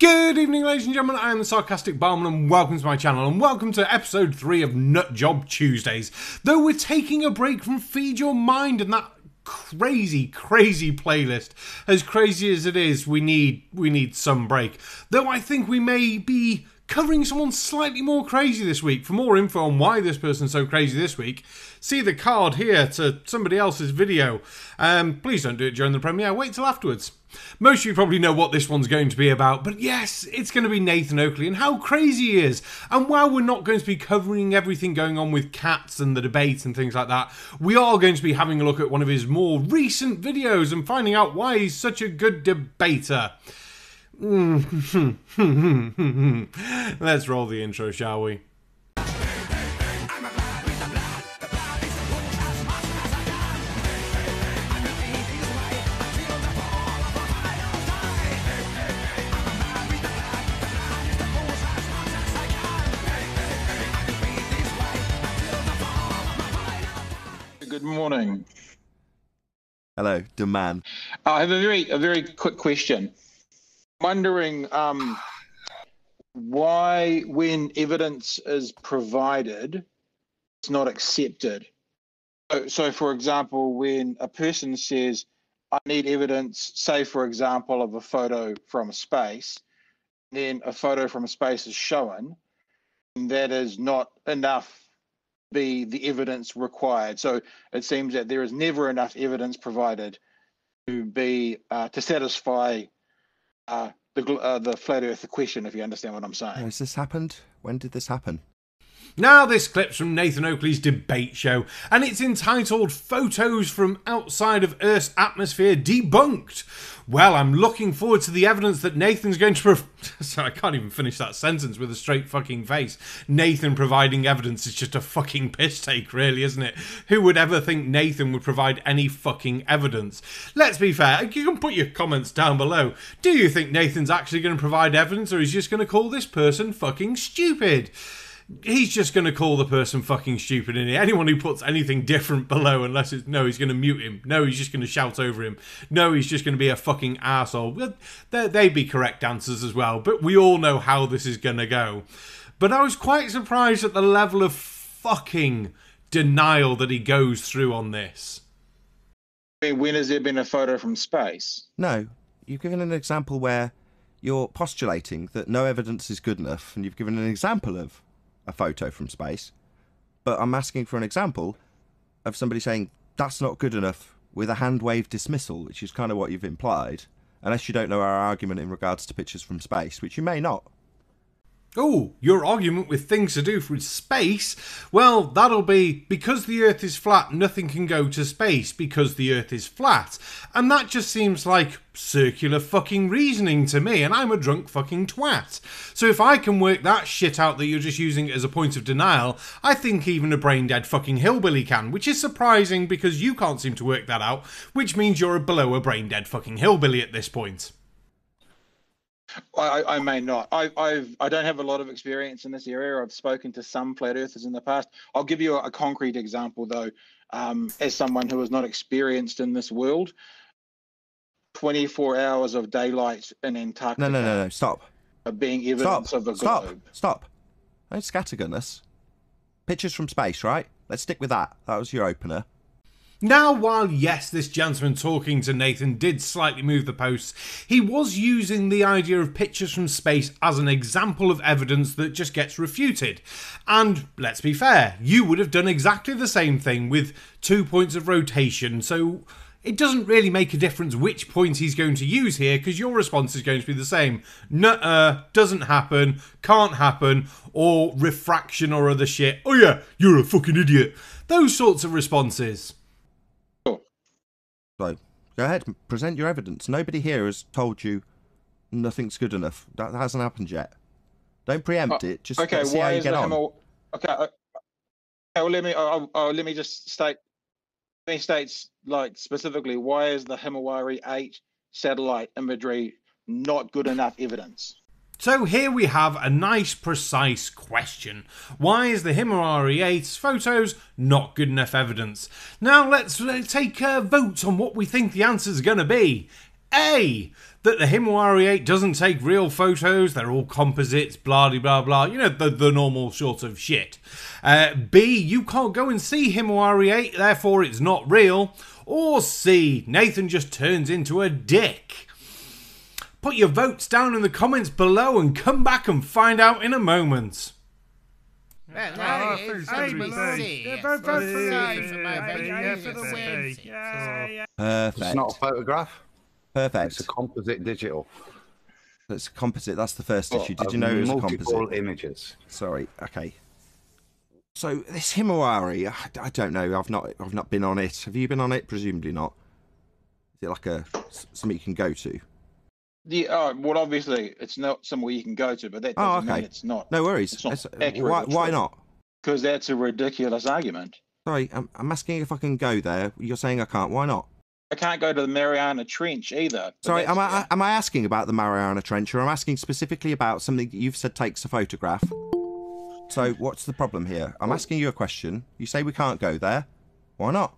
Good evening, ladies and gentlemen. I am the Sarcastic Barman and welcome to my channel and welcome to episode 3 of Nut Job Tuesdays. Though we're taking a break from Feed Your Mind and that crazy playlist, as crazy as it is, we need some break. Though I think we may be covering someone slightly more crazy this week. For more info on why this person's so crazy this week, see the card here to somebody else's video. Please don't do it during the premiere, wait till afterwards. Most of you probably know what this one's going to be about, but yes, it's going to be Nathan Oakley and how crazy he is. And while we're not going to be covering everything going on with cats and the debate and things like that, we are going to be having a look at one of his more recent videos and finding out why he's such a good debater. Let's roll the intro, shall we? Good morning. Hello, the man. I have a very quick question. I'm wondering why, when evidence is provided, it's not accepted. So, for example, when a person says, "I need evidence," say, for example, of a photo from space, then a photo from space is shown, and that is not enough. Be the evidence required. So it seems that there is never enough evidence provided to satisfy the flat Earth question, if you understand what I'm saying. Has this happened? When did this happen? Now this clip's from Nathan Oakley's debate show, and it's entitled "Photos from Outside of Earth's Atmosphere Debunked." Well, I'm looking forward to the evidence that Nathan's going to Sorry, I can't even finish that sentence with a straight fucking face. Nathan providing evidence is just a fucking piss take, really, isn't it? Who would ever think Nathan would provide any fucking evidence? Let's be fair, you can put your comments down below. Do you think Nathan's actually going to provide evidence, or is he just going to call this person fucking stupid? He's just going to call the person fucking stupid, isn't he? Anyone who puts anything different below, unless it's, no, he's going to mute him. No, he's just going to shout over him. No, he's just going to be a fucking arsehole. They'd be correct answers as well, but we all know how this is going to go. But I was quite surprised at the level of fucking denial that he goes through on this. When has there been a photo from space? No, you've given an example where you're postulating that no evidence is good enough, and you've given an example of a photo from space, but I'm asking for an example of somebody saying that's not good enough with a hand wave dismissal, which is kind of what you've implied, unless you don't know our argument in regards to pictures from space, which you may not. Oh, your argument with things to do with space? Well, that'll be because the Earth is flat, nothing can go to space because the Earth is flat. And that just seems like circular fucking reasoning to me, and I'm a drunk fucking twat. So if I can work that shit out that you're just using it as a point of denial, I think even a brain-dead fucking hillbilly can, which is surprising because you can't seem to work that out, which means you're below a brain-dead fucking hillbilly at this point. I may not. I don't have a lot of experience in this area. I've spoken to some flat earthers in the past. I'll give you a concrete example, though, as someone who is not experienced in this world. 24 hours of daylight in Antarctica. No, stop. Being evidence of the globe. Stop. Don't scattergun us. Pictures from space, right? Let's stick with that. That was your opener. Now, while yes, this gentleman talking to Nathan did slightly move the posts, he was using the idea of pictures from space as an example of evidence that just gets refuted. And let's be fair, you would have done exactly the same thing with 2 points of rotation, so it doesn't really make a difference which point he's going to use here, because your response is going to be the same. Nuh-uh, doesn't happen, can't happen, or refraction or other shit. Oh yeah, you're a fucking idiot. Those sorts of responses. So, go ahead, present your evidence. Nobody here has told you nothing's good enough. That hasn't happened yet. Don't preempt it. Just okay, see how you get on. Okay, well, let me just state. Let me state, like, specifically, why is the Himawari 8 satellite imagery not good enough evidence? So here we have a nice, precise question. Why is the Himawari 8's photos not good enough evidence? Now let's take a vote on what we think the answer is going to be. A. that the Himawari 8 doesn't take real photos, they're all composites, blah de blah blah, you know, the normal sort of shit. B, you can't go and see Himawari 8, therefore it's not real. Or C, Nathan just turns into a dick. Put your votes down in the comments below and come back and find out in a moment. Perfect. It's not a photograph. Perfect. It's a composite digital. It's a composite. That's the first issue. Did you know it was a multiple composite? images. Sorry. Okay. So this Himawari, I don't know. I've not been on it. Have you been on it? Presumably not. Is it like something you can go to? Yeah. Well, obviously, it's not somewhere you can go to, but that doesn't mean it's not. No worries. It's not accurate. Why not? Because that's a ridiculous argument. Sorry, I'm asking if I can go there. You're saying I can't. Why not? I can't go to the Mariana Trench either. Sorry, am I asking about the Mariana Trench, or I'm asking specifically about something that you've said takes a photograph? So what's the problem here? I'm asking you a question. You say we can't go there. Why not?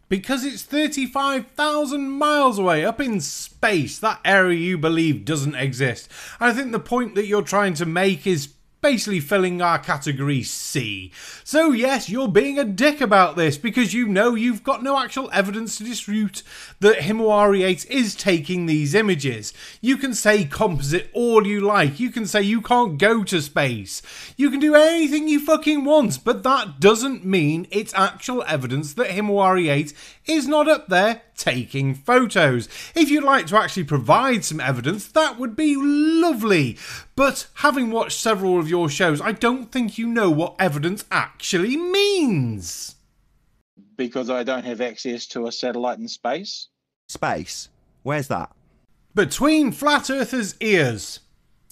Because it's 35,000 miles away, up in space, that area you believe doesn't exist. And I think the point that you're trying to make is basically filling our category C. So yes, you're being a dick about this because you know you've got no actual evidence to dispute that Himawari 8 is taking these images. You can say composite all you like. You can say you can't go to space. You can do anything you fucking want, but that doesn't mean it's actual evidence that Himawari 8 is not up there taking photos. If you'd like to actually provide some evidence, that would be lovely. But having watched several of your shows, I don't think you know what evidence actually means. Because I don't have access to a satellite in space. Space? Where's that? Between flat earthers' ears.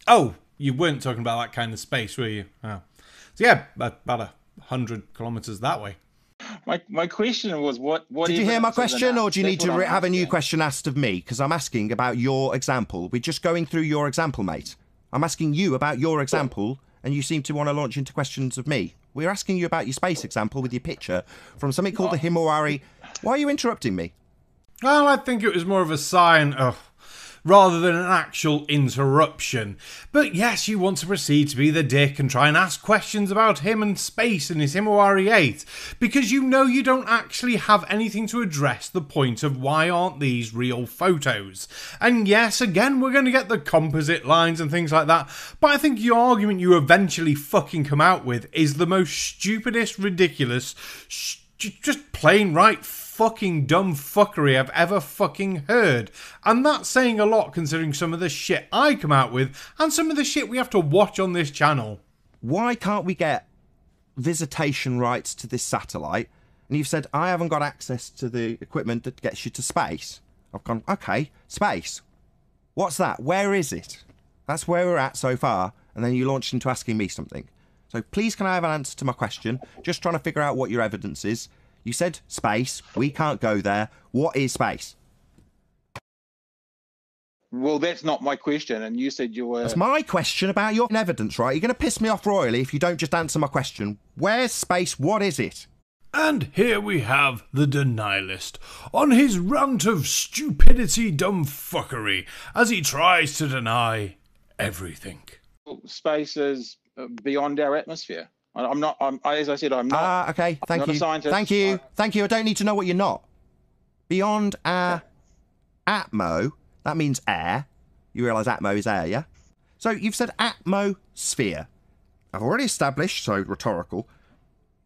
Oh, you weren't talking about that kind of space, were you? Oh. So yeah, about 100 kilometres that way. My question was what did you hear my question, or do you need to have a new question asked of me? Because I'm asking about your example. We're just going through your example, mate. I'm asking you about your example, and you seem to want to launch into questions of me. We're asking you about your space example with your picture from something called the Himawari. Why are you interrupting me? Well, I think it was more of a sign rather than an actual interruption. But yes, you want to proceed to be the dick and try and ask questions about him and space and his Himawari 8, because you know you don't actually have anything to address the point of why aren't these real photos. And yes, again, we're going to get the composite lines and things like that, but I think your argument you eventually fucking come out with is the most stupidest, ridiculous, just plain right fucking dumb fuckery I've ever fucking heard. And that's saying a lot considering some of the shit I come out with and some of the shit we have to watch on this channel. Why can't we get visitation rights to this satellite? And you've said, I haven't got access to the equipment that gets you to space. I've gone, okay, space. What's that? Where is it? That's where we're at so far. And then you launched into asking me something. So please can I have an answer to my question? Just trying to figure out what your evidence is. You said space. We can't go there. What is space? Well, that's not my question, and you said you were... That's my question about your evidence, right? You're going to piss me off royally if you don't just answer my question. Where's space? What is it? And here we have the Denialist on his rant of stupidity, dumb fuckery, as he tries to deny everything. Space is beyond our atmosphere. As I said, I'm not. Okay. Thank you. A scientist. Thank you. Thank you. I don't need to know what you're not. Beyond our atmo, that means air. You realise atmo is air, yeah? So you've said atmosphere. I've already established, so rhetorical.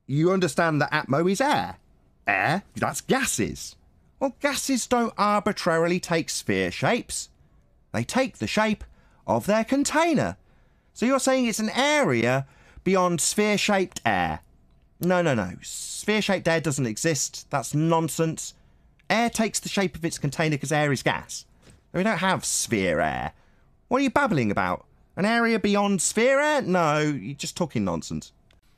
You understand that atmo is air. Air, that's gases. Well, gases don't arbitrarily take sphere shapes. They take the shape of their container. So you're saying it's an area beyond sphere-shaped air. No. Sphere-shaped air doesn't exist. That's nonsense. Air takes the shape of its container because air is gas. We don't have sphere air. What are you babbling about? An area beyond sphere air? No, you're just talking nonsense.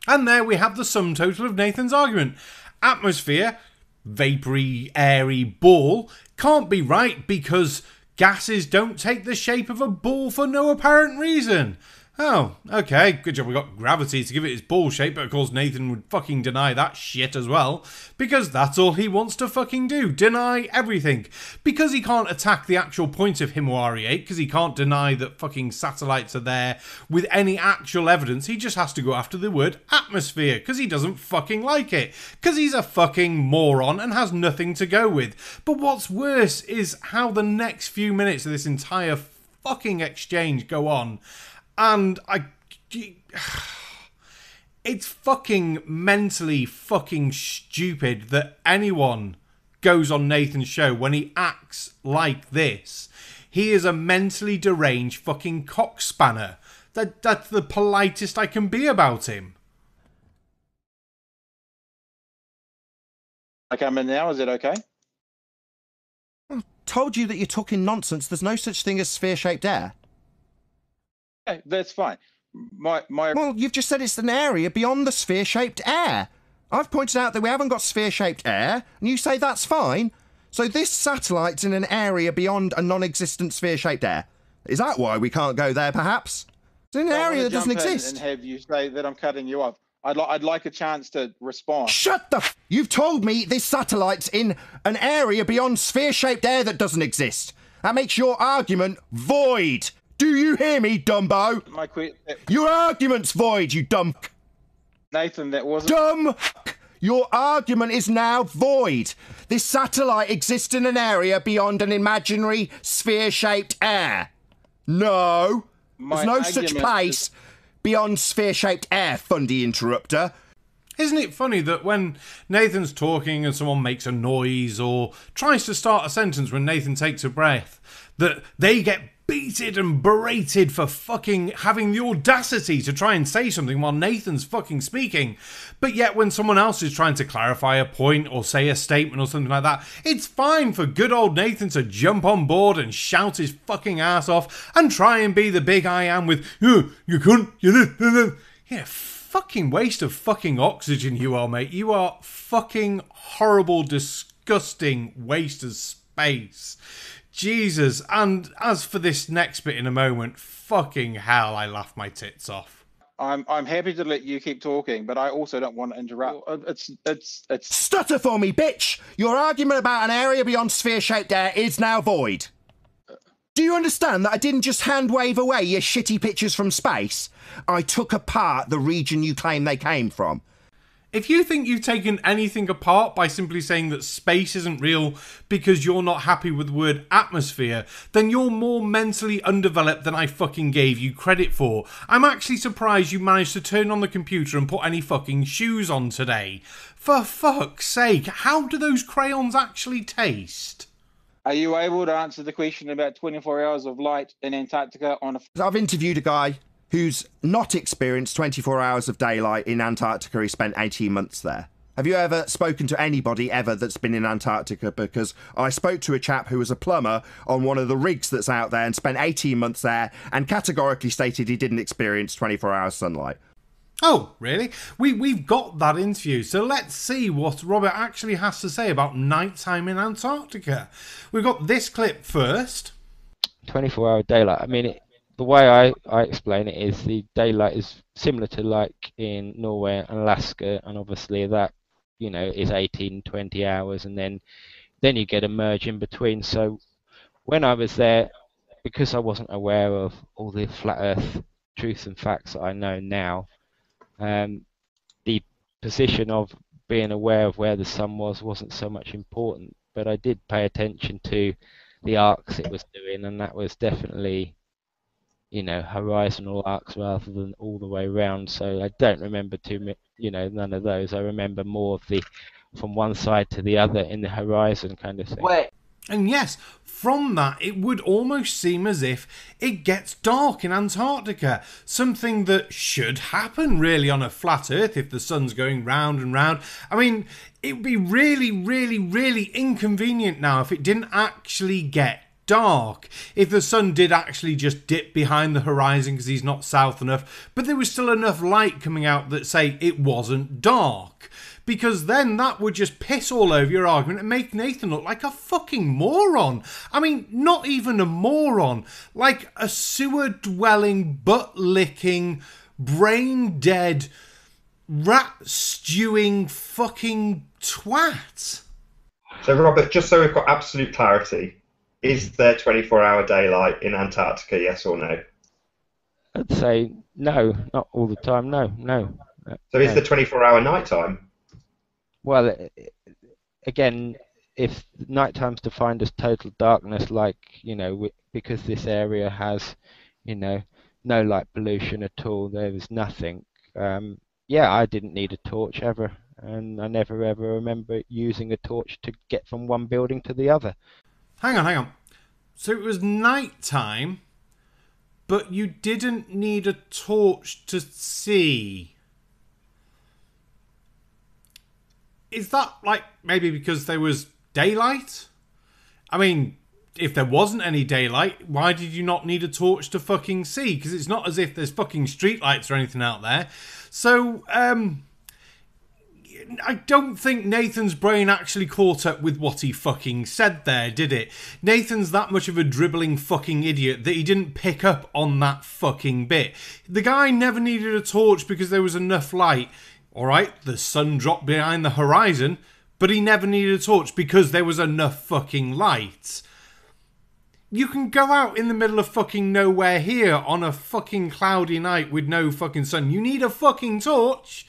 And there we have the sum total of Nathan's argument. Atmosphere, vapoury, airy ball, can't be right because gases don't take the shape of a ball for no apparent reason. Oh, okay, good job we got gravity to give it its ball shape, but of course Nathan would fucking deny that shit as well, because that's all he wants to fucking do, deny everything. Because he can't attack the actual point of Himawari 8, because he can't deny that fucking satellites are there with any actual evidence, he just has to go after the word atmosphere, because he doesn't fucking like it, because he's a fucking moron and has nothing to go with. But what's worse is how the next few minutes of this entire fucking exchange go on. And it's fucking mentally fucking stupid that anyone goes on Nathan's show when he acts like this. He is a mentally deranged fucking cockspanner. That's the politest I can be about him. I come in now, is it okay? I told you that you're talking nonsense. There's no such thing as sphere-shaped air. Okay, that's fine. Well, you've just said it's an area beyond the sphere-shaped air. I've pointed out that we haven't got sphere-shaped air, and you say that's fine. So this satellite's in an area beyond a non-existent sphere-shaped air. Is that why we can't go there, perhaps? It's in an area that doesn't exist. And have you say that I'm cutting you off. I'd like a chance to respond. Shut the f***! You've told me this satellite's in an area beyond sphere-shaped air that doesn't exist. That makes your argument void. Do you hear me, Dumbo? Your argument's void, you dumb... Nathan, that wasn't... Dumb... Your argument is now void. This satellite exists in an area beyond an imaginary sphere-shaped air. No. There's no such place beyond sphere-shaped air, Fundy Interrupter. Isn't it funny that when Nathan's talking and someone makes a noise or tries to start a sentence when Nathan takes a breath, that they get beated and berated for fucking having the audacity to try and say something while Nathan's fucking speaking. But yet when someone else is trying to clarify a point or say a statement or something like that, it's fine for good old Nathan to jump on board and shout his fucking ass off and try and be the big I am with, you cunt, yeah, fucking waste of fucking oxygen you are, mate. You are fucking horrible, disgusting waste of space. Jesus. And as for this next bit in a moment, fucking hell, I laughed my tits off. I'm happy to let you keep talking, but I also don't want to interrupt. It's Stutter for me, bitch! Your argument about an area beyond sphere-shaped air is now void. Do you understand that I didn't just hand-wave away your shitty pictures from space? I took apart the region you claim they came from. If you think you've taken anything apart by simply saying that space isn't real because you're not happy with the word atmosphere, then you're more mentally undeveloped than I fucking gave you credit for. I'm actually surprised you managed to turn on the computer and put any fucking shoes on today. For fuck's sake, how do those crayons actually taste? Are you able to answer the question about 24 hours of light in Antarctica on a... I've interviewed a guy who's not experienced 24 hours of daylight in Antarctica. He spent 18 months there. Have you ever spoken to anybody ever that's been in Antarctica? Because I spoke to a chap who was a plumber on one of the rigs that's out there and spent 18 months there and categorically stated he didn't experience 24 hours sunlight. Oh, really? We've got that interview, so let's see what Robert actually has to say about nighttime in Antarctica. We've got this clip first. 24-hour daylight. I mean, the way I explain it is the daylight is similar to like in Norway and Alaska, and obviously that, you know, is 18, 20 hours, and then you get a merge in between. So when I was there, because I wasn't aware of all the flat earth truths and facts that I know now, the position of being aware of where the sun wasn't so much important, but I did pay attention to the arcs it was doing, and that was definitely, you know, horizontal arcs rather than all the way around. So I don't remember none of those. I remember more of the from one side to the other in the horizon kind of thing. Wait. And yes, from that, it would almost seem as if it gets dark in Antarctica. Something that should happen, really, on a flat Earth if the sun's going round and round. I mean, it would be really, really, really inconvenient now if it didn't actually get dark. If the sun did actually just dip behind the horizon because he's not south enough, but there was still enough light coming out that say it wasn't dark. Because then that would just piss all over your argument and make Nathan look like a fucking moron. I mean, not even a moron. Like a sewer-dwelling, butt-licking, brain-dead, rat-stewing fucking twat. So, Robert, just so we've got absolute clarity, is there 24-hour daylight in Antarctica, yes or no? I'd say no, not all the time, no. So is there 24-hour nighttime? Well, again, if nighttime's defined as total darkness, like, you know, because this area has, you know, no light pollution at all, there was nothing. Yeah, I didn't need a torch ever, and I never ever remember using a torch to get from one building to the other. Hang on. So it was nighttime, but you didn't need a torch to see. Is that, like, maybe because there was daylight? I mean, if there wasn't any daylight, why did you not need a torch to fucking see? Because it's not as if there's fucking streetlights or anything out there. So, I don't think Nathan's brain actually caught up with what he fucking said there, did it? Nathan's that much of a dribbling fucking idiot that he didn't pick up on that fucking bit. The guy never needed a torch because there was enough light. Alright, the sun dropped behind the horizon, but he never needed a torch because there was enough fucking light. You can go out in the middle of fucking nowhere here on a fucking cloudy night with no fucking sun. You need a fucking torch.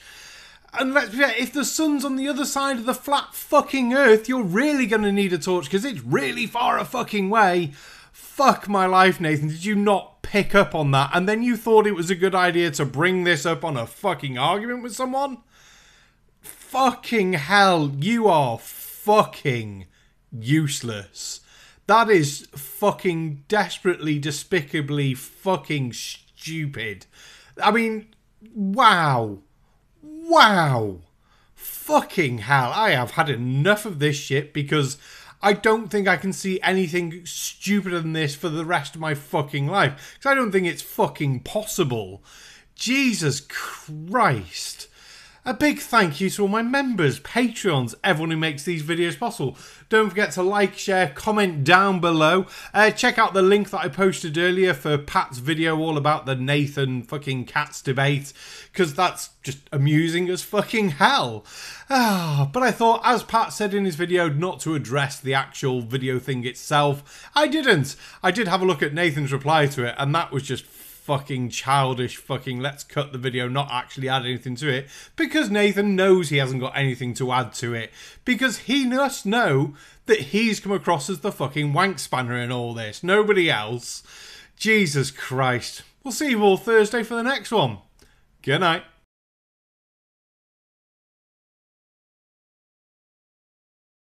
And let's be fair, if the sun's on the other side of the flat fucking earth, you're really going to need a torch because it's really far a fucking way. Fuck my life, Nathan. Did you not pick up on that? And then you thought it was a good idea to bring this up on a fucking argument with someone? Fucking hell, you are fucking useless. That is fucking desperately, despicably fucking stupid. I mean, wow. Fucking hell, I have had enough of this shit because I don't think I can see anything stupider than this for the rest of my fucking life. Because I don't think it's fucking possible. Jesus Christ. A big thank you to all my members, Patreons, everyone who makes these videos possible. Don't forget to like, share, comment down below. Check out the link that I posted earlier for Pat's video all about the Nathan fucking Cats debate, because that's just amusing as fucking hell. But I thought, as Pat said in his video, not to address the actual video thing itself. I didn't. I did have a look at Nathan's reply to it, and that was just fucking childish fucking let's cut the video, not actually add anything to it, because Nathan knows he hasn't got anything to add to it, because he must know that he's come across as the fucking wank spanner in all this, nobody else. Jesus Christ. We'll see you all Thursday for the next one. Good night.